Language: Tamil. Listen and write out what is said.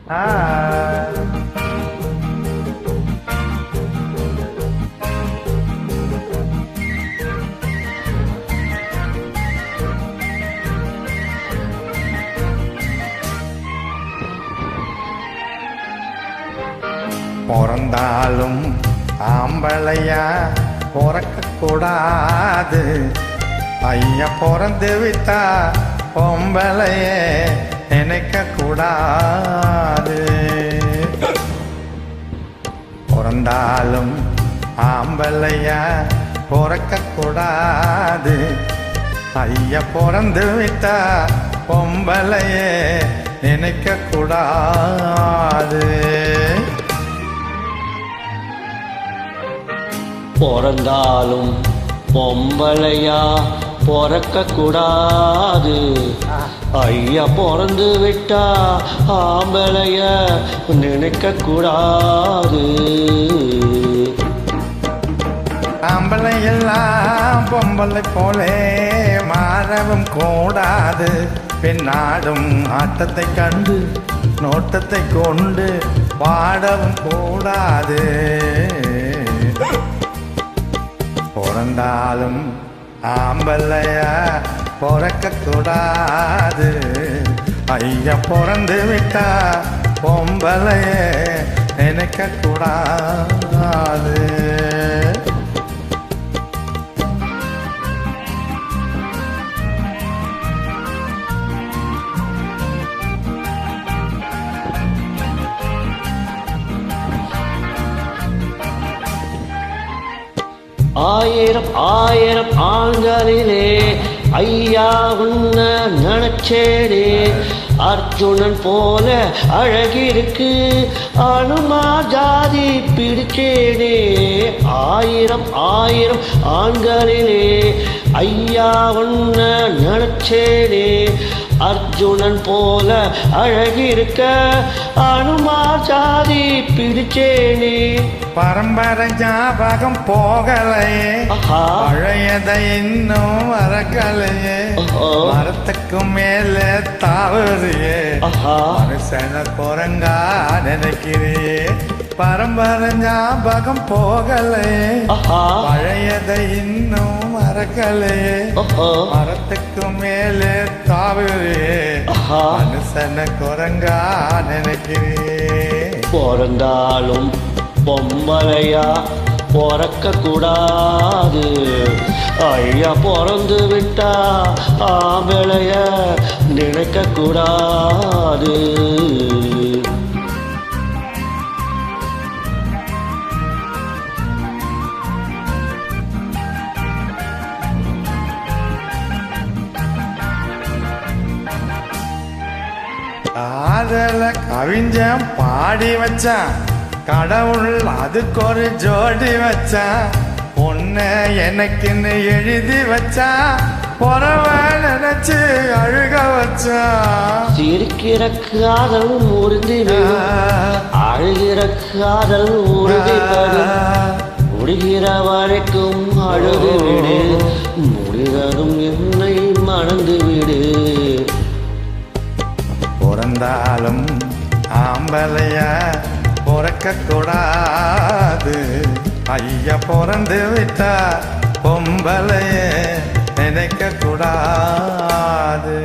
ஆ பிறந்தாலும் ஆம்பளையா பிறக்க கூடாது. ஐயா பிறந்து விட்டா பொம்பளையே நினைக்க கூடாது. பிறந்தாலும் ஆம்பளையா பிறக்க கூடாது. ஐயா பிறந்து விட்டா பொம்பளையே நினைக்க கூடாது. பிறந்தாலும் பொம்பளையா பிறக்க கூடாது. ஐயா பிறந்து விட்டா ஆம்பளைய நினைக்க கூடாது. ஆம்பளை எல்லாம் பொம்பளை போலே மாறவும் கூடாது. பின்னாடும் ஆட்டத்தை கண்டு நோட்டத்தை கொண்டு பாடவும் கூடாது. பிறந்தாலும் ஆம்பளையா பிறக்க கூடாது. ஐயா பிறந்து விட்டா பொம்பளையே நினைக்க கூடாது. ஆயிரம் ஆயிரம் ஆண்களிலே ஐயா உன்ன நினைச்சேனே. அர்ஜுனன் போல அழகிருக்கு அனுமா ஜாதி பிடிச்சேனே. ஆயிரம் ஆயிரம் ஆண்களிலே ஐயா உன்ன நினைச்சேனே. அர்ஜுனன் போல அழகிருக்க அனுமா ஜாதி பிடிச்சேனே. பரம்பரை ஞாபகம் போகலையே, பழையதை இன்னும் வரக்கலையே. மரத்துக்கு மேல தாவறியே, மனுஷன குரங்கா நினைக்கிறியே. பரம்பரை ஞாபகம் போகலையே, பழையதை இன்னும் மறக்கலையே. மரத்துக்கு மேலே தாவறியே, மனுஷன குரங்கா நினைக்கிறியே. பிறந்தாலும் பொம்பளையா பிறக்க கூடாது. ஐயா பிறந்து விட்டா ஆம்பளைய நினைக்க கூடாது. காதல கவிஞன் பாடி வச்சான், கடவுள் அதுக்கு ஒரு ஜோடி வச்சான். பொண்ணு எனக்குன்னு எழுதி வச்சான், பொறவ நினைச்சு அழுக வச்சான். சிரிக்கிற காதல் உறுதிவிடும், அழுகிற காதல் உறுதிப்படும். முடிகிற வரைக்கும் அழுதுவிடு, முடிவதும் என்னை மணந்து விடு. பிறந்தாலும் ஆம்பளையா பிறக்க கூடாது. ஐயா பிறந்து விட்டா பொம்பளையே நினைக்க கூடாது.